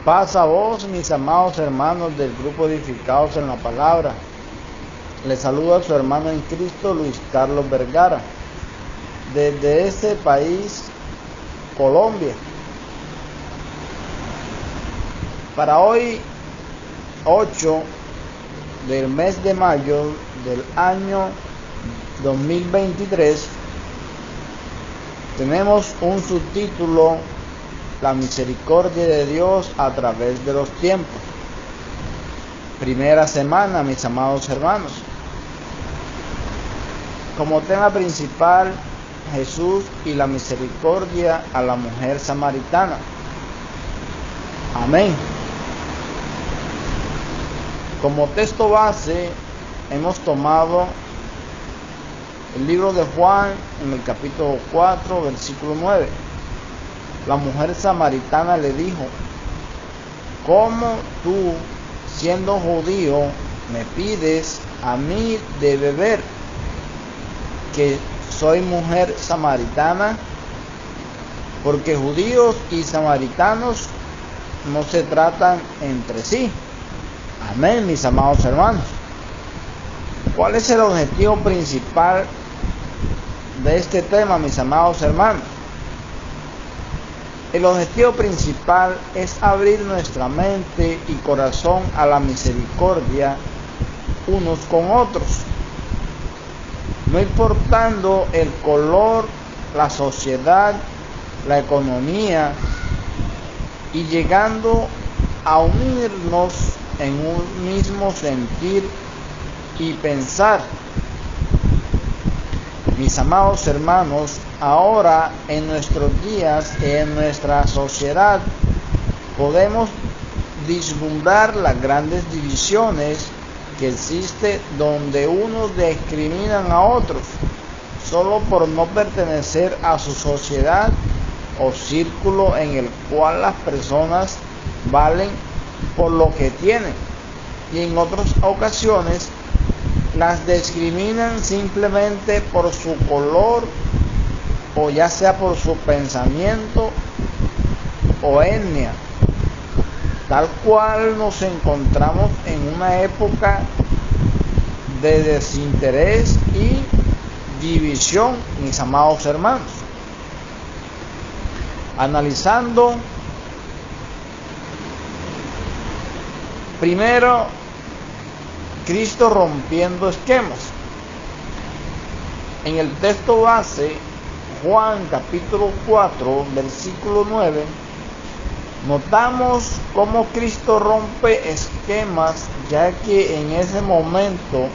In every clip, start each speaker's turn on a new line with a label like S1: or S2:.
S1: Paz a vos, mis amados hermanos del grupo Edificados en la Palabra. Les saluda a su hermano en Cristo, Luis Carlos Vergara, desde este país, Colombia. Para hoy, 8 del mes de mayo del año 2023, tenemos un subtítulo: La misericordia de Dios a través de los tiempos. Primera semana, mis amados hermanos. Como tema principal, Jesús y la misericordia a la mujer samaritana. Amén. Como texto base, hemos tomado el libro de Juan en el capítulo 4, versículo 9. La mujer samaritana le dijo: ¿cómo tú, siendo judío, me pides a mí de beber, que soy mujer samaritana? Porque judíos y samaritanos no se tratan entre sí. Amén, mis amados hermanos. ¿Cuál es el objetivo principal de este tema, mis amados hermanos? El objetivo principal es abrir nuestra mente y corazón a la misericordia unos con otros, no importando el color, la sociedad, la economía, y llegando a unirnos en un mismo sentir y pensar. Mis amados hermanos, ahora en nuestros días, en nuestra sociedad, podemos vislumbrar las grandes divisiones que existen, donde unos discriminan a otros solo por no pertenecer a su sociedad o círculo, en el cual las personas valen por lo que tienen, y en otras ocasiones las discriminan simplemente por su color, o ya sea por su pensamiento o etnia. Tal cual nos encontramos en una época de desinterés y división, mis amados hermanos. Analizando primero, Cristo rompiendo esquemas. En el texto base, Juan capítulo 4, versículo 9, notamos cómo Cristo rompe esquemas, ya que en ese momento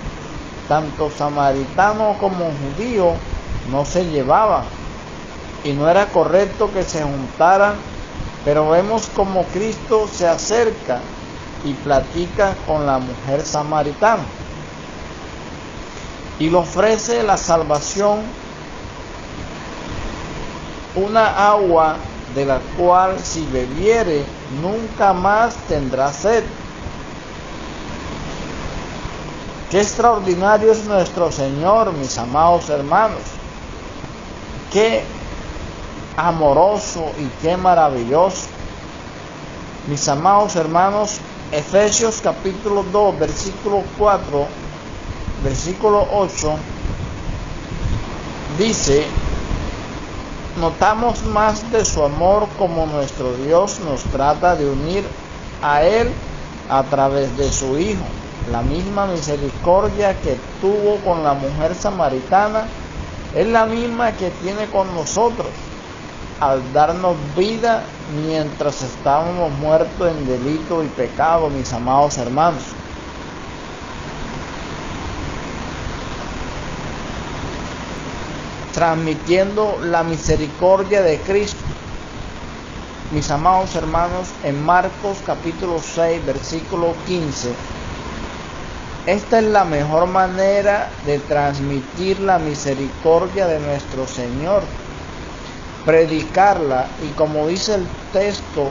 S1: tanto samaritano como judío no se llevaban y no era correcto que se juntaran, pero vemos cómo Cristo se acerca y platica con la mujer samaritana y le ofrece la salvación, una agua de la cual si bebiere nunca más tendrá sed. Qué extraordinario es nuestro Señor, mis amados hermanos. Qué amoroso y qué maravilloso. Mis amados hermanos, Efesios capítulo 2, versículo 4, versículo 8, dice: notamos más de su amor, como nuestro Dios nos trata de unir a Él a través de su Hijo. La misma misericordia que tuvo con la mujer samaritana es la misma que tiene con nosotros, al darnos vida mientras estábamos muertos en delito y pecado, mis amados hermanos. Transmitiendo la misericordia de Cristo, mis amados hermanos, en Marcos capítulo 6, versículo 15. Esta es la mejor manera de transmitir la misericordia de nuestro Señor: predicarla, y como dice el texto,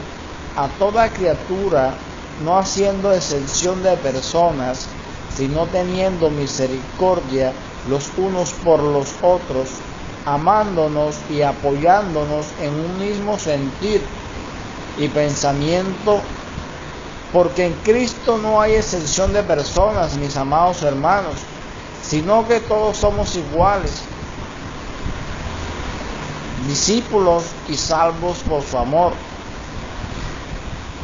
S1: a toda criatura, no haciendo excepción de personas, sino teniendo misericordia los unos por los otros, amándonos y apoyándonos en un mismo sentir y pensamiento Porque en Cristo no hay excepción de personas, mis amados hermanos, sino que todos somos iguales, discípulos y salvos por su amor.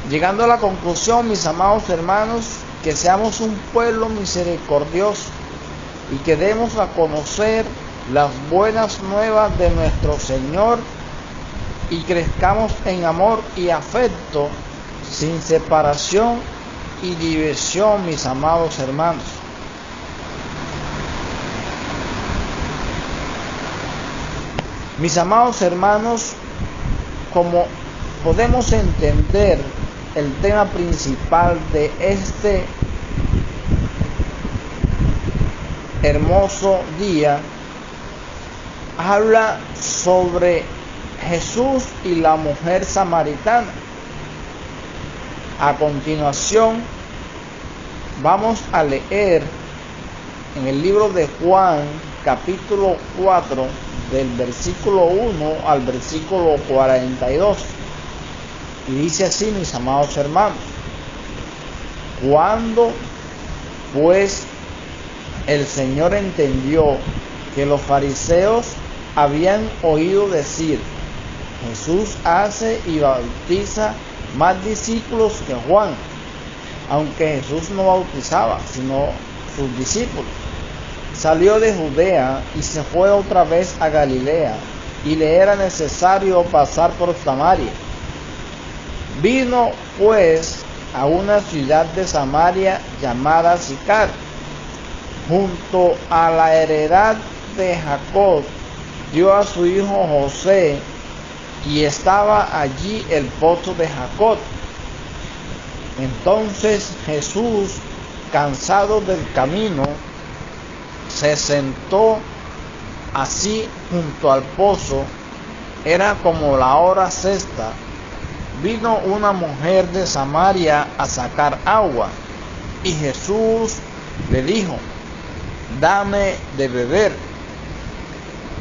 S1: Llegando a la conclusión, mis amados hermanos, que seamos un pueblo misericordioso y que demos a conocer las buenas nuevas de nuestro Señor y crezcamos en amor y afecto, sin separación y división, mis amados hermanos. Mis amados hermanos, como podemos entender el tema principal de este hermoso día, habla sobre Jesús y la mujer samaritana. A continuación, vamos a leer en el libro de Juan, capítulo 4, del versículo 1 al versículo 42. Y dice así, mis amados hermanos: cuando pues el Señor entendió que los fariseos habían oído decir: Jesús hace y bautiza más discípulos que Juan, aunque Jesús no bautizaba, sino sus discípulos, salió de Judea y se fue otra vez a Galilea, y le era necesario pasar por Samaria. Vino pues a una ciudad de Samaria llamada Sicar, junto a la heredad de Jacob. Dio a su hijo José, y estaba allí el pozo de Jacob. Entonces Jesús, cansado del camino, se sentó así junto al pozo. Era como la hora sexta. Vino una mujer de Samaria a sacar agua, y Jesús le dijo: dame de beber,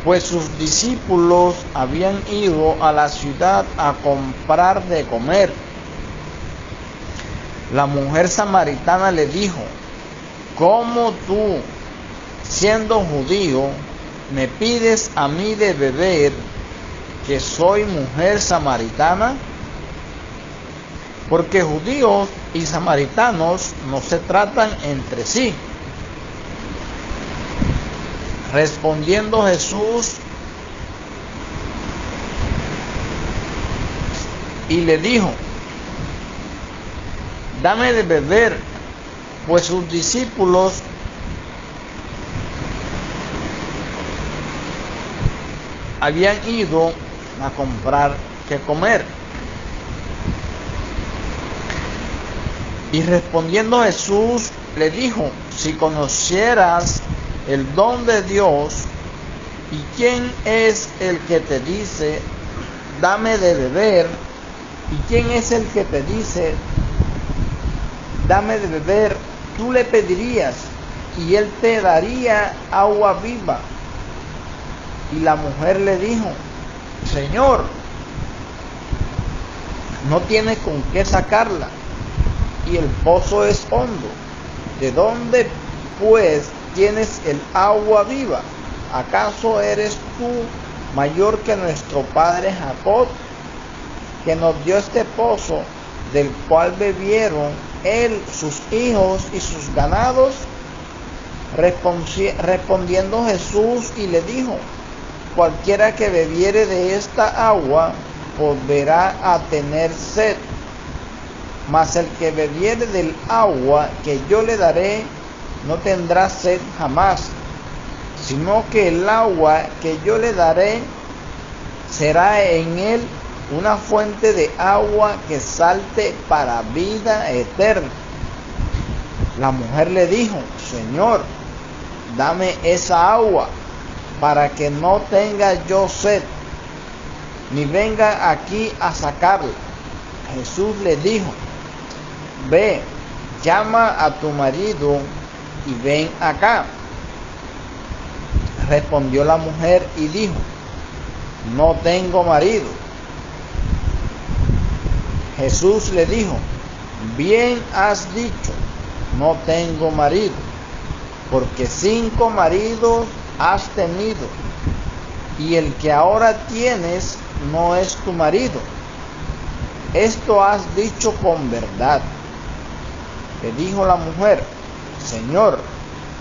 S1: pues sus discípulos habían ido a la ciudad a comprar de comer. La mujer samaritana le dijo: ¿cómo tú, siendo judío, me pides a mí de beber, que soy mujer samaritana? Porque judíos y samaritanos no se tratan entre sí. Respondiendo Jesús y le dijo: dame de beber, pues sus discípulos habían ido a comprar que comer. Y respondiendo Jesús le dijo: si conocieras el don de Dios, y quién es el que te dice dame de beber, y quién es el que te dice dame de beber, tú le pedirías, y él te daría agua viva. Y la mujer le dijo: Señor, no tienes con qué sacarla, y el pozo es hondo. ¿De dónde pues tienes el agua viva? ¿Acaso eres tú mayor que nuestro padre Jacob, que nos dio este pozo, del cual bebieron él, sus hijos y sus ganados? Respondiendo Jesús y le dijo: cualquiera que bebiere de esta agua volverá a tener sed, mas el que bebiere del agua que yo le daré no tendrá sed jamás, sino que el agua que yo le daré será en él una fuente de agua que salte para vida eterna. La mujer le dijo: Señor, dame esa agua, para que no tenga yo sed, ni venga aquí a sacarla. Jesús le dijo: ve, llama a tu marido y ven acá. Respondió la mujer y dijo: no tengo marido. Jesús le dijo: bien has dicho, no tengo marido, porque 5 maridos has tenido, y el que ahora tienes no es tu marido. Esto has dicho con verdad. Le dijo la mujer: Señor,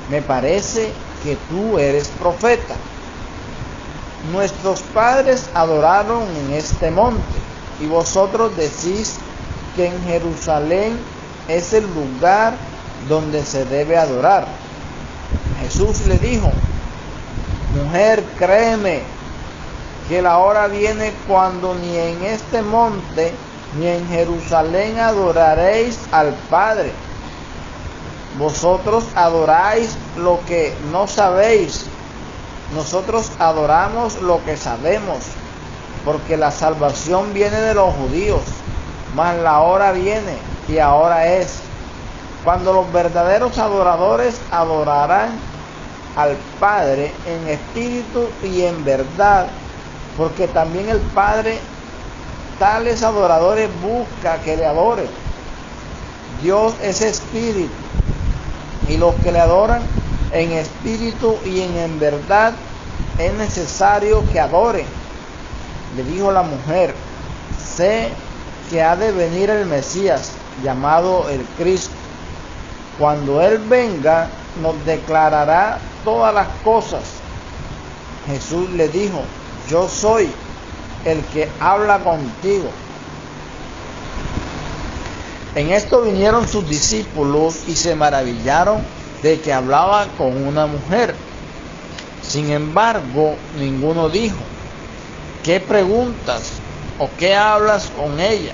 S1: me parece que tú eres profeta. Nuestros padres adoraron en este monte, y vosotros decís que en Jerusalén es el lugar donde se debe adorar. Jesús le dijo: Mujer, créeme que la hora viene cuando ni en este monte ni en Jerusalén adoraréis al Padre. Vosotros adoráis lo que no sabéis. Nosotros adoramos lo que sabemos, porque la salvación viene de los judíos. Mas la hora viene, y ahora es, cuando los verdaderos adoradores adorarán al Padre en espíritu y en verdad, porque también el Padre tales adoradores busca que le adoren. Dios es espíritu, y los que le adoran en espíritu y en verdad es necesario que adoren. Le dijo la mujer: sé que ha de venir el Mesías, llamado el Cristo. Cuando Él venga, nos declarará todas las cosas. Jesús le dijo: yo soy el que habla contigo. En esto vinieron sus discípulos y se maravillaron de que hablaba con una mujer. Sin embargo, ninguno dijo: ¿qué preguntas o qué hablas con ella?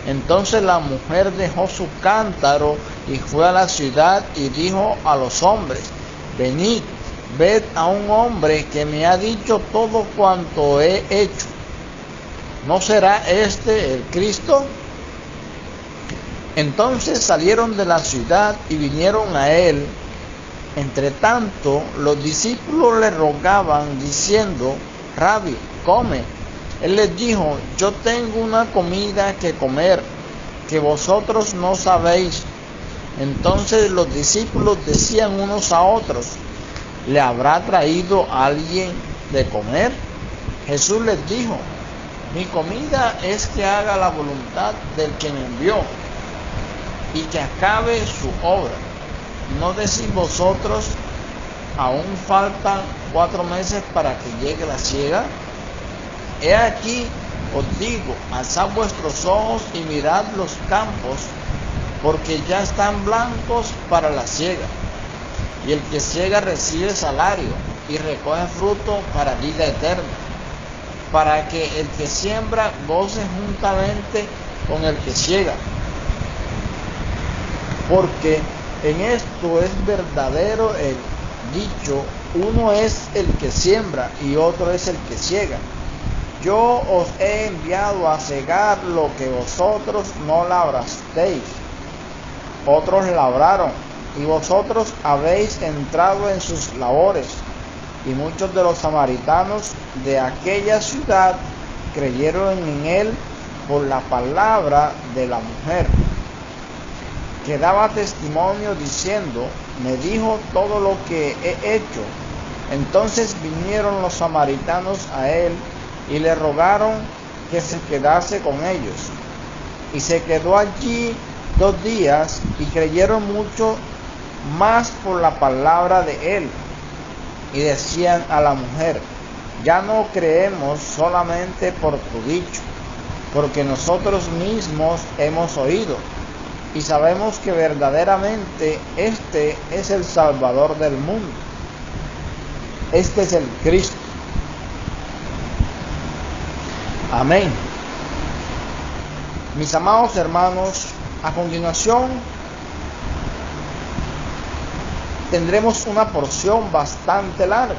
S1: Entonces la mujer dejó su cántaro y fue a la ciudad y dijo a los hombres: venid, ved a un hombre que me ha dicho todo cuanto he hecho. ¿No será este el Cristo? Entonces salieron de la ciudad y vinieron a él. Entre tanto, los discípulos le rogaban, diciendo: Rabí, come. Él les dijo: yo tengo una comida que comer, que vosotros no sabéis. Entonces los discípulos decían unos a otros: ¿le habrá traído alguien de comer? Jesús les dijo: mi comida es que haga la voluntad del que me envió, y que acabe su obra. ¿No decís vosotros: aún faltan 4 meses para que llegue la siega? He aquí, os digo, alzad vuestros ojos y mirad los campos, porque ya están blancos para la siega. Y el que siega recibe salario y recoge fruto para vida eterna, para que el que siembra goce juntamente con el que siega. Porque en esto es verdadero el dicho: uno es el que siembra y otro es el que siega. Yo os he enviado a segar lo que vosotros no labrasteis. Otros labraron, y vosotros habéis entrado en sus labores. Y muchos de los samaritanos de aquella ciudad creyeron en él por la palabra de la mujer, que daba testimonio diciendo: me dijo todo lo que he hecho. Entonces vinieron los samaritanos a él y le rogaron que se quedase con ellos. Y se quedó allí 2 días, y creyeron mucho más por la palabra de él. Y decían a la mujer: ya no creemos solamente por tu dicho, porque nosotros mismos hemos oído y sabemos que verdaderamente este es el Salvador del mundo. Este es el Cristo. Amén. Mis amados hermanos, a continuación tendremos una porción bastante larga,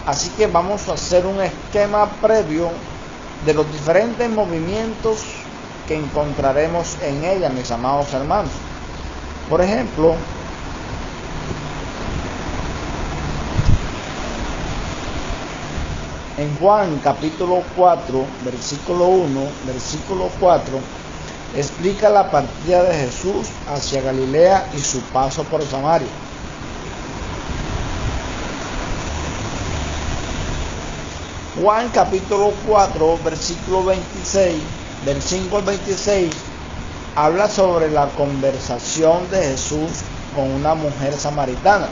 S1: así que vamos a hacer un esquema previo de los diferentes movimientos que encontraremos en ella, mis amados hermanos. Por ejemplo, en Juan capítulo 4, versículo 1, versículo 4, explica la partida de Jesús hacia Galilea y su paso por Samaria. Juan capítulo 4, versículo 26, del 5 al 26, habla sobre la conversación de Jesús con una mujer samaritana.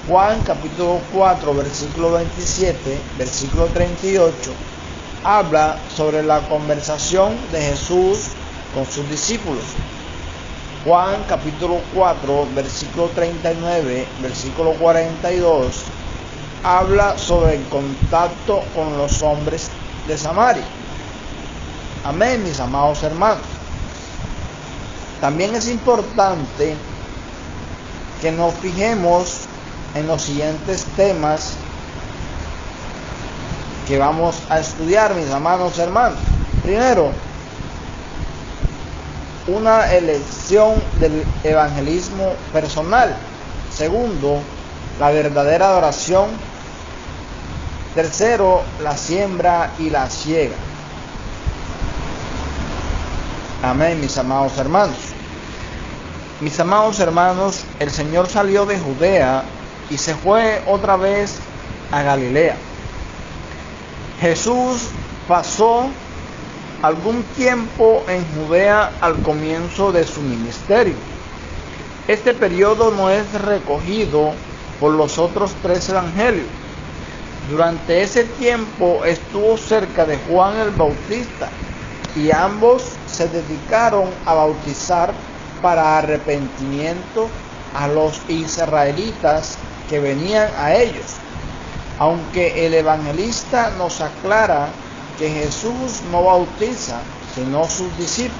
S1: Juan capítulo 4, versículo 27, versículo 38, habla sobre la conversación de Jesús con sus discípulos. Juan capítulo 4, versículo 39, versículo 42, habla sobre el contacto con los hombres de Samaria. Amén, mis amados hermanos. También es importante que nos fijemos en los siguientes temas que vamos a estudiar, mis amados hermanos. Primero, una elección del evangelismo personal. Segundo, la verdadera adoración. Tercero, la siembra y la siega. Amén, mis amados hermanos. Mis amados hermanos, el Señor salió de Judea y se fue otra vez a Galilea. Jesús pasó algún tiempo en Judea al comienzo de su ministerio. Este periodo no es recogido por los otros tres evangelios. Durante ese tiempo estuvo cerca de Juan el Bautista y ambos se dedicaron a bautizar para arrepentimiento a los israelitas que venían a ellos, aunque el evangelista nos aclara que Jesús no bautiza, sino sus discípulos.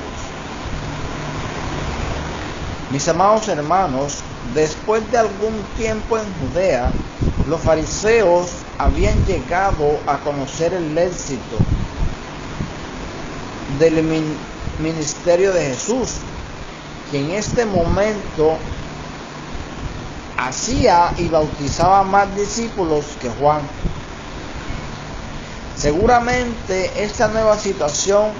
S1: Mis amados hermanos, después de algún tiempo en Judea, los fariseos habían llegado a conocer el éxito del ministerio de Jesús, que en este momento hacía y bautizaba más discípulos que Juan. Seguramente esta nueva situación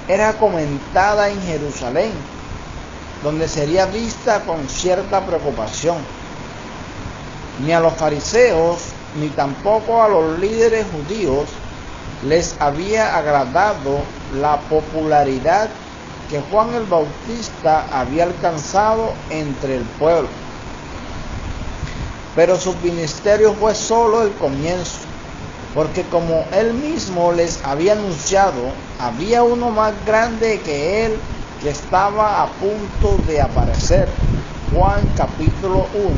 S1: era comentada en Jerusalén, donde sería vista con cierta preocupación. Ni a los fariseos, ni tampoco a los líderes judíos les había agradado la popularidad que Juan el Bautista había alcanzado entre el pueblo. Pero su ministerio fue solo el comienzo, porque como él mismo les había anunciado, había uno más grande que él que estaba a punto de aparecer. Juan capítulo 1,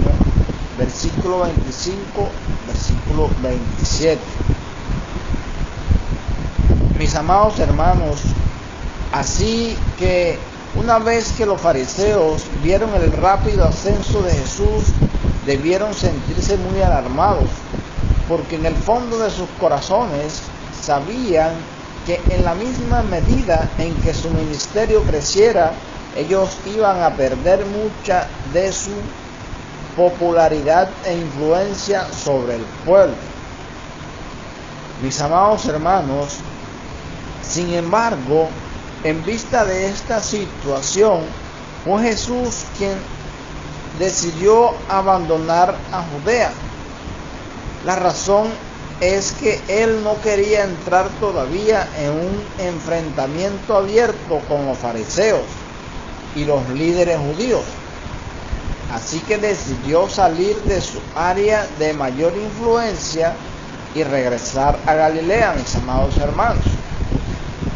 S1: versículo 25, versículo 27. Mis amados hermanos, así que una vez que los fariseos vieron el rápido ascenso de Jesús, debieron sentirse muy alarmados, porque en el fondo de sus corazones sabían que en la misma medida en que su ministerio creciera, ellos iban a perder mucha de su popularidad e influencia sobre el pueblo. Mis amados hermanos, sin embargo, en vista de esta situación, fue Jesús quien decidió abandonar a Judea. La razón es que él no quería entrar todavía en un enfrentamiento abierto con los fariseos y los líderes judíos. Así que decidió salir de su área de mayor influencia y regresar a Galilea, mis amados hermanos,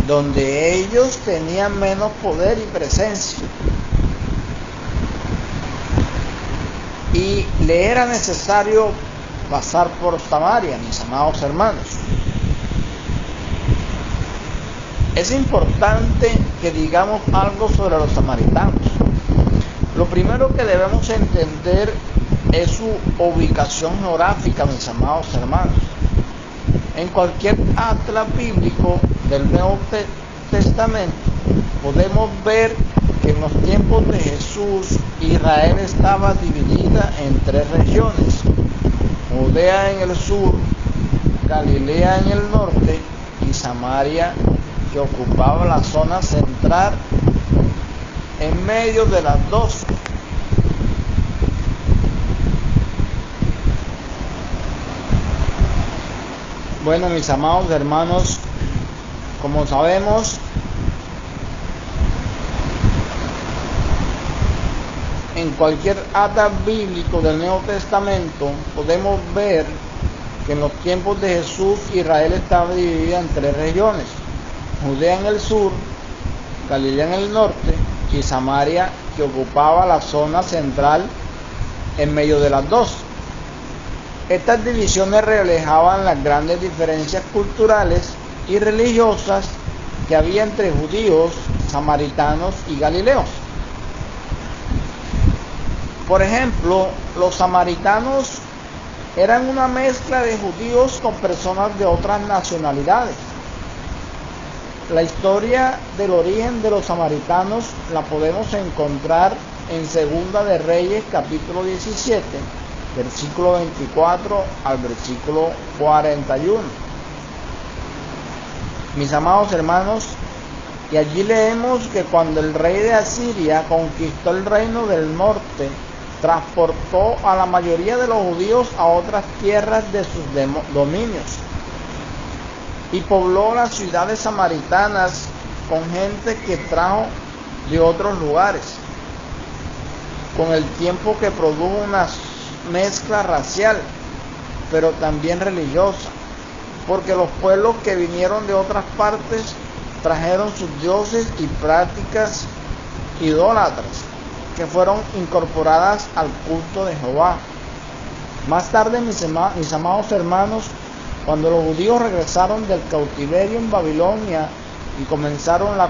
S1: donde ellos tenían menos poder y presencia. Y le era necesario pasar por Samaria, mis amados hermanos. Es importante que digamos algo sobre los samaritanos. Lo primero que debemos entender es su ubicación geográfica, mis amados hermanos. En cualquier atlas bíblico del Nuevo Testamento podemos ver que en los tiempos de Jesús, Israel estaba dividida en tres regiones: Judea en el sur, Galilea en el norte y Samaria, que ocupaba la zona central en medio de las dos. Bueno, mis amados hermanos, como sabemos, en cualquier acta bíblico del Nuevo Testamento podemos ver que en los tiempos de Jesús Israel estaba dividida en tres regiones: Judea en el sur, Galilea en el norte y Samaria, que ocupaba la zona central en medio de las dos. Estas divisiones reflejaban las grandes diferencias culturales y religiosas que había entre judíos, samaritanos y galileos. Por ejemplo, los samaritanos eran una mezcla de judíos con personas de otras nacionalidades. La historia del origen de los samaritanos la podemos encontrar en Segunda de Reyes, capítulo 17, versículo 24 al versículo 41. Mis amados hermanos, y allí leemos que cuando el rey de Asiria conquistó el reino del norte, transportó a la mayoría de los judíos a otras tierras de sus dominios y pobló las ciudades samaritanas con gente que trajo de otros lugares, con el tiempo que produjo una mezcla racial, pero también religiosa, porque los pueblos que vinieron de otras partes trajeron sus dioses y prácticas idólatras que fueron incorporadas al culto de Jehová. Más tarde, mis amados hermanos, cuando los judíos regresaron del cautiverio en Babilonia y comenzaron la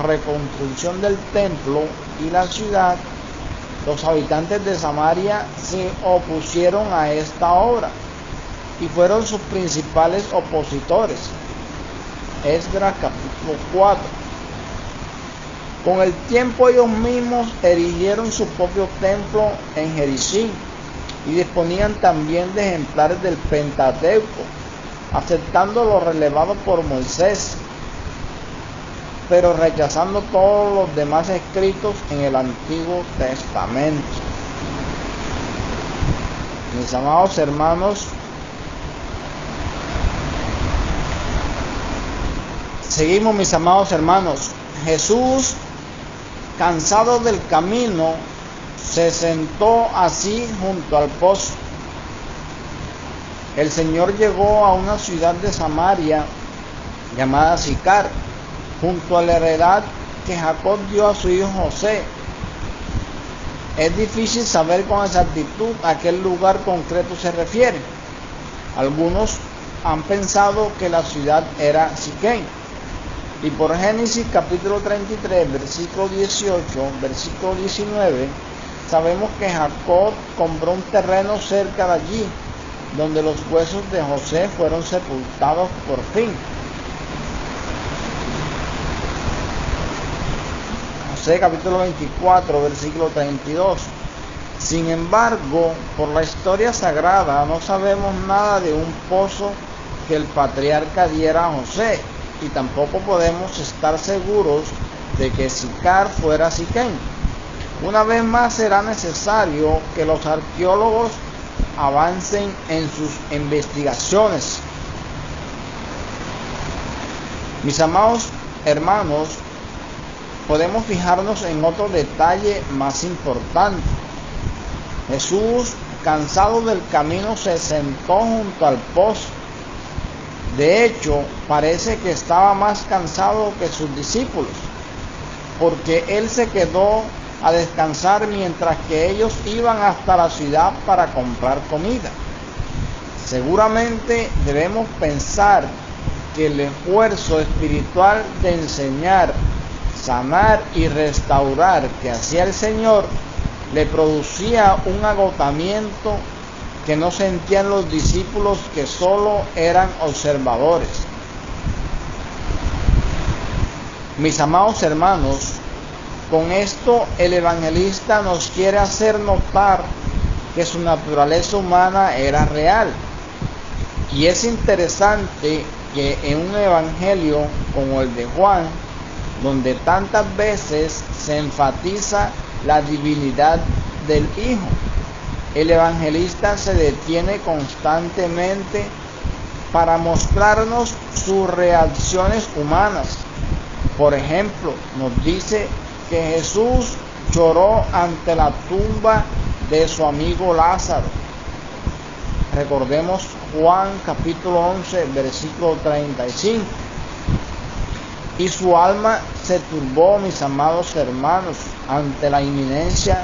S1: reconstrucción del templo y la ciudad, los habitantes de Samaria se opusieron a esta obra y fueron sus principales opositores. Esdras capítulo 4. Con el tiempo ellos mismos erigieron su propio templo en Jericín y disponían también de ejemplares del Pentateuco, aceptando lo relevado por Moisés, pero rechazando todos los demás escritos en el Antiguo Testamento. Mis amados hermanos, seguimos, mis amados hermanos. Jesús, cansado del camino, se sentó así junto al pozo. El Señor llegó a una ciudad de Samaria llamada Sicar, junto a la heredad que Jacob dio a su hijo José. Es difícil saber con exactitud a qué lugar concreto se refiere. Algunos han pensado que la ciudad era Siquén. Y por Génesis capítulo 33, versículo 18, versículo 19, sabemos que Jacob compró un terreno cerca de allí, donde los huesos de José fueron sepultados por fin. José capítulo 24, versículo 32. Sin embargo, por la historia sagrada no sabemos nada de un pozo que el patriarca diera a José, y tampoco podemos estar seguros de que Sicar fuera Siquén. Una vez más será necesario que los arqueólogos avancen en sus investigaciones. Mis amados hermanos, podemos fijarnos en otro detalle más importante. Jesús, cansado del camino, se sentó junto al pozo. De hecho, parece que estaba más cansado que sus discípulos, porque él se quedó a descansar mientras que ellos iban hasta la ciudad para comprar comida. Seguramente debemos pensar que el esfuerzo espiritual de enseñar, sanar y restaurar que hacía el Señor le producía un agotamiento que no sentían los discípulos, que solo eran observadores. Mis amados hermanos, con esto el evangelista nos quiere hacer notar que su naturaleza humana era real. Y es interesante que en un evangelio como el de Juan, donde tantas veces se enfatiza la divinidad del Hijo. El evangelista se detiene constantemente para mostrarnos sus reacciones humanas. Por ejemplo, nos dice que Jesús lloró ante la tumba de su amigo Lázaro. Recordemos Juan capítulo 11, versículo 35. Y su alma se turbó, mis amados hermanos, ante la inminencia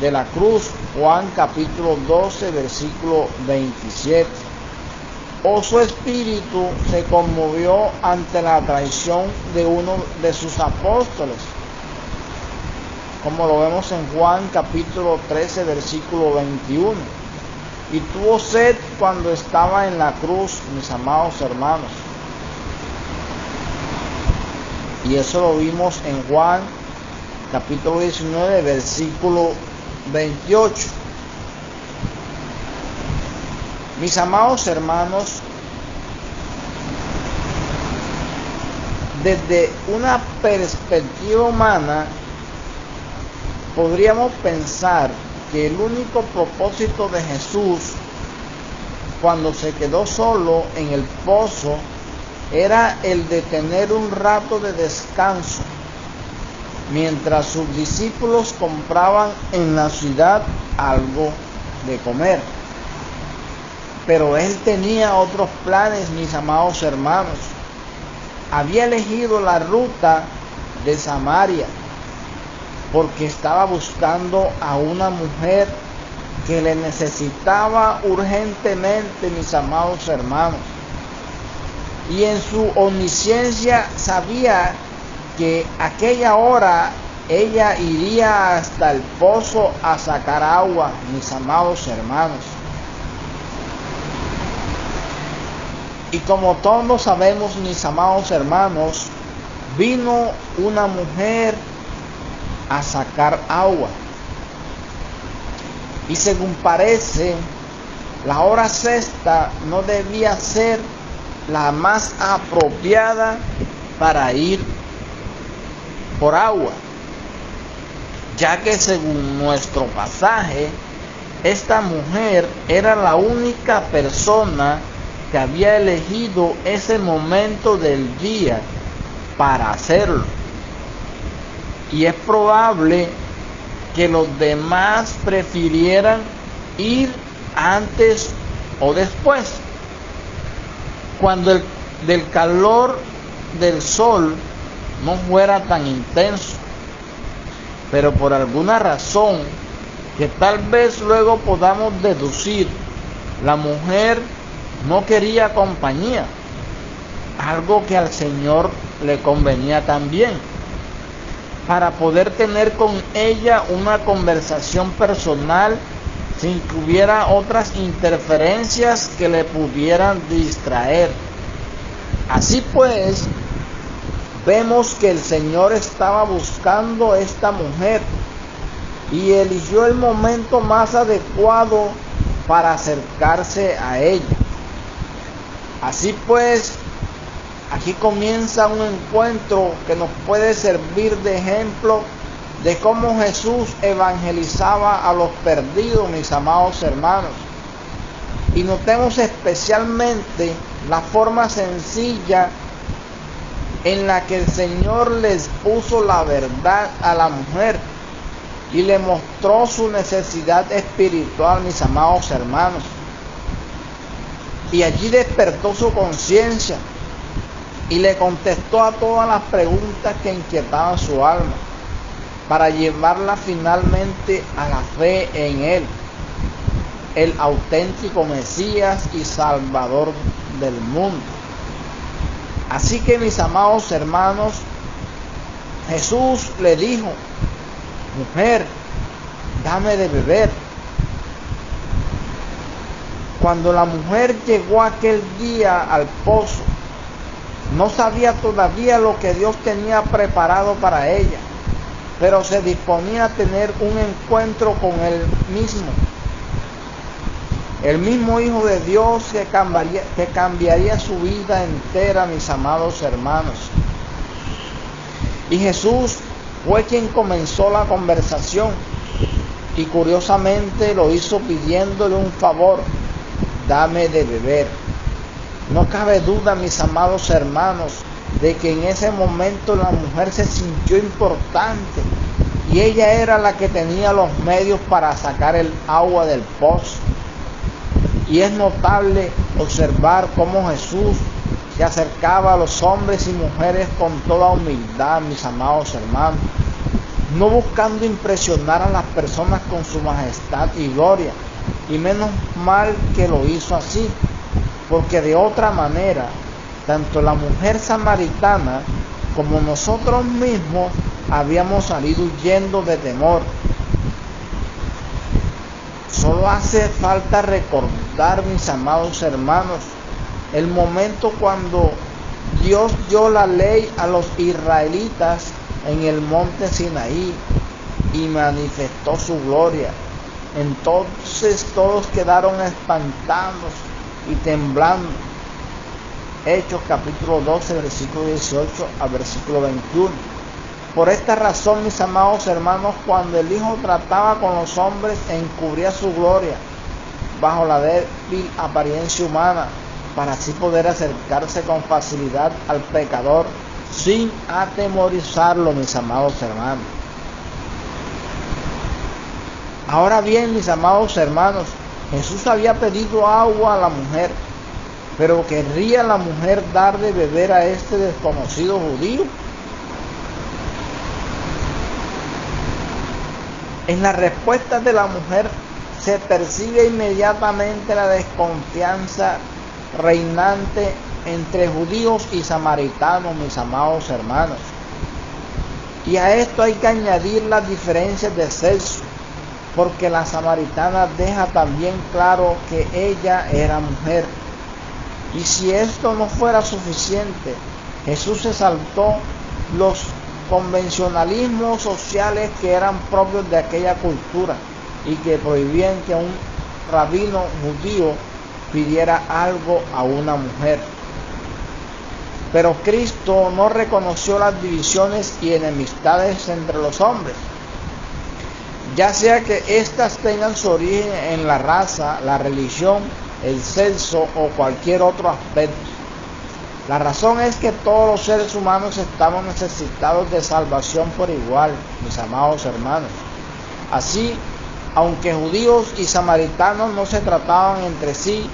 S1: de la cruz. Juan capítulo 12, versículo 27. O su espíritu se conmovió ante la traición de uno de sus apóstoles, como lo vemos en Juan capítulo 13, versículo 21. Y tuvo sed cuando estaba en la cruz, mis amados hermanos. Y eso lo vimos en Juan capítulo 19, versículo 28. Mis amados hermanos, desde una perspectiva humana, podríamos pensar que el único propósito de Jesús cuando se quedó solo en el pozo era el de tener un rato de descanso, mientras sus discípulos compraban en la ciudad algo de comer. Pero él tenía otros planes, mis amados hermanos. Había elegido la ruta de Samaria porque estaba buscando a una mujer que le necesitaba urgentemente, mis amados hermanos. Y en su omnisciencia sabía que aquella hora ella iría hasta el pozo a sacar agua, mis amados hermanos. Y como todos sabemos, mis amados hermanos, vino una mujer a sacar agua. Y según parece, la hora sexta no debía ser la más apropiada para ir por agua, ya que según nuestro pasaje, esta mujer era la única persona que había elegido ese momento del día para hacerlo. Y es probable que los demás prefirieran ir antes o después, cuando el calor del sol no fuera tan intenso. Pero por alguna razón que tal vez luego podamos deducir, la mujer no quería compañía, algo que al Señor le convenía también, para poder tener con ella una conversación personal sin que hubiera otras interferencias que le pudieran distraer. Así pues, vemos que el Señor estaba buscando a esta mujer y eligió el momento más adecuado para acercarse a ella. Así pues, aquí comienza un encuentro que nos puede servir de ejemplo de cómo Jesús evangelizaba a los perdidos, mis amados hermanos. Y notemos especialmente la forma sencilla en la que el Señor les puso la verdad a la mujer y le mostró su necesidad espiritual, mis amados hermanos. Y allí despertó su conciencia y le contestó a todas las preguntas que inquietaban su alma, para llevarla finalmente a la fe en Él, el auténtico Mesías y Salvador del mundo. Así que, mis amados hermanos, Jesús le dijo: mujer, dame de beber. Cuando la mujer llegó aquel día al pozo, no sabía todavía lo que Dios tenía preparado para ella, pero se disponía a tener un encuentro con Él mismo. El mismo Hijo de Dios que cambiaría su vida entera, mis amados hermanos. Y Jesús fue quien comenzó la conversación y curiosamente lo hizo pidiéndole un favor: dame de beber. No cabe duda, mis amados hermanos, de que en ese momento la mujer se sintió importante y ella era la que tenía los medios para sacar el agua del pozo. Y es notable observar cómo Jesús se acercaba a los hombres y mujeres con toda humildad, mis amados hermanos, no buscando impresionar a las personas con su majestad y gloria. Y menos mal que lo hizo así, porque de otra manera, tanto la mujer samaritana como nosotros mismos habíamos salido huyendo de temor. Solo hace falta recordar, mis amados hermanos, el momento cuando Dios dio la ley a los israelitas en el monte Sinaí y manifestó su gloria. Entonces todos quedaron espantados y temblando. Hechos capítulo 12, versículo 18 a versículo 21. Por esta razón, mis amados hermanos, cuando el Hijo trataba con los hombres, encubría su gloria bajo la débil apariencia humana, para así poder acercarse con facilidad al pecador sin atemorizarlo, mis amados hermanos. Ahora bien, mis amados hermanos, Jesús había pedido agua a la mujer, pero ¿querría la mujer dar de beber a este desconocido judío? En la respuesta de la mujer se percibe inmediatamente la desconfianza reinante entre judíos y samaritanos, mis amados hermanos. Y a esto hay que añadir las diferencias de sexo, porque la samaritana deja también claro que ella era mujer. Y si esto no fuera suficiente, Jesús se saltó los convencionalismos sociales que eran propios de aquella cultura y que prohibían que un rabino judío pidiera algo a una mujer. Pero Cristo no reconoció las divisiones y enemistades entre los hombres, ya sea que éstas tengan su origen en la raza, la religión, el sexo o cualquier otro aspecto. La razón es que todos los seres humanos estamos necesitados de salvación por igual, mis amados hermanos. Así, aunque judíos y samaritanos no se trataban entre sí,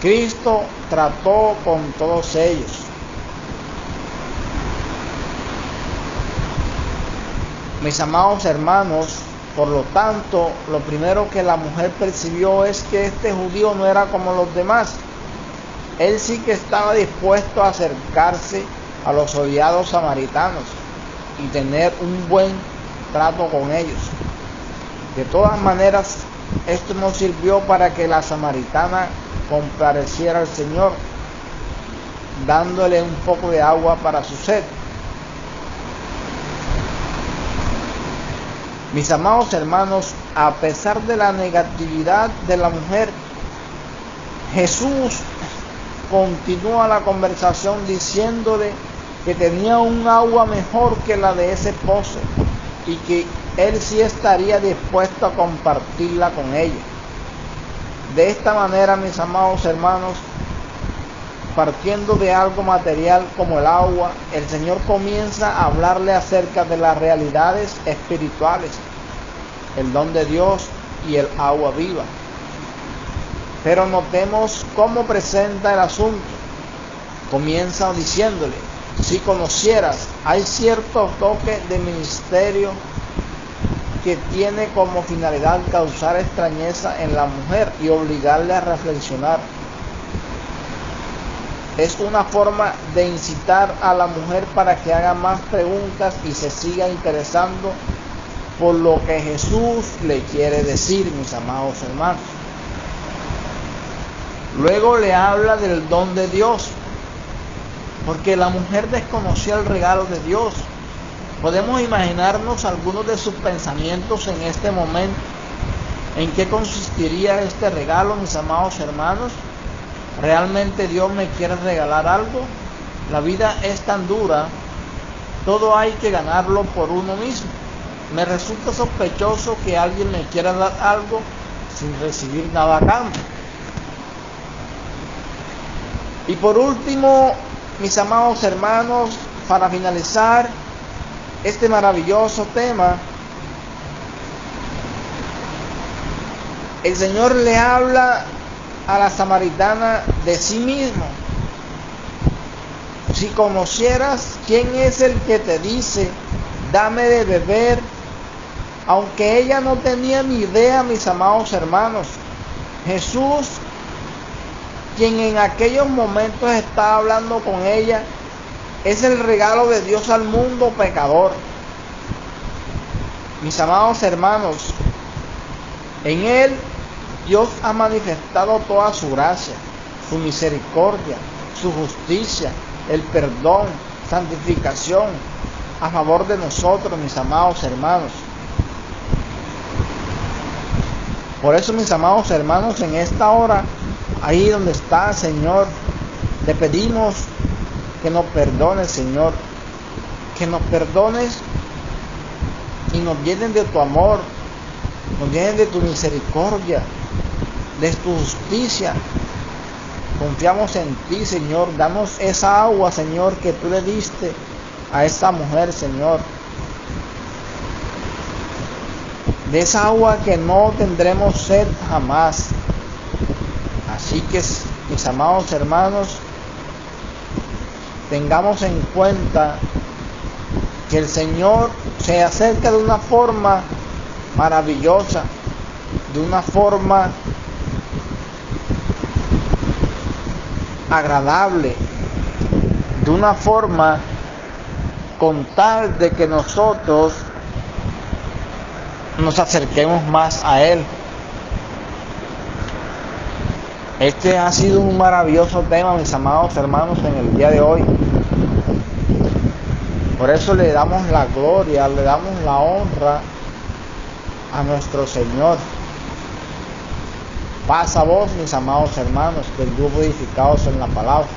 S1: Cristo trató con todos ellos. Mis amados hermanos, por lo tanto, lo primero que la mujer percibió es que este judío no era como los demás. Él sí que estaba dispuesto a acercarse a los odiados samaritanos y tener un buen trato con ellos. De todas maneras, esto no sirvió para que la samaritana compareciera al Señor, dándole un poco de agua para su sed. Mis amados hermanos, a pesar de la negatividad de la mujer, Jesús continúa la conversación diciéndole que tenía un agua mejor que la de ese pozo y que él sí estaría dispuesto a compartirla con ella. De esta manera, mis amados hermanos, partiendo de algo material como el agua, el Señor comienza a hablarle acerca de las realidades espirituales, el don de Dios y el agua viva. Pero notemos cómo presenta el asunto. Comienza diciéndole: si conocieras, hay cierto toque de ministerio que tiene como finalidad causar extrañeza en la mujer y obligarle a reflexionar. Es una forma de incitar a la mujer para que haga más preguntas y se siga interesando por lo que Jesús le quiere decir, mis amados hermanos. Luego le habla del don de Dios, porque la mujer desconocía el regalo de Dios. Podemos imaginarnos algunos de sus pensamientos en este momento. ¿En qué consistiría este regalo, mis amados hermanos? ¿Realmente Dios me quiere regalar algo? La vida es tan dura todo hay que ganarlo por uno mismo. Me resulta sospechoso que alguien me quiera dar algo sin recibir nada a cambio. Y por último, mis amados hermanos, para finalizar este maravilloso tema, el Señor le habla a la samaritana de sí mismo. Si conocieras quién es el que te dice, dame de beber, aunque ella no tenía ni idea, mis amados hermanos, Jesús, quien en aquellos momentos estaba hablando con ella, es el regalo de Dios al mundo pecador. Mis amados hermanos, en Él Dios ha manifestado toda su gracia, su misericordia, su justicia, el perdón, santificación a favor de nosotros, mis amados hermanos. Por eso, mis amados hermanos, en esta hora, ahí donde está, Señor, te pedimos que nos perdones, Señor, que nos perdones y nos llenen de tu amor, nos llenen de tu misericordia, de tu justicia. Confiamos en ti, Señor. Danos esa agua, Señor, que tú le diste a esta mujer, Señor. De esa agua que no tendremos sed jamás. Así que, mis amados hermanos, tengamos en cuenta que el Señor se acerca de una forma maravillosa, de una forma agradable, de una forma con tal de que nosotros nos acerquemos más a Él. Este ha sido un maravilloso tema, mis amados hermanos, en el día de hoy. Por eso le damos la gloria, le damos la honra a nuestro Señor. Paz a vos, mis amados hermanos, del grupo Edificados en la Palabra.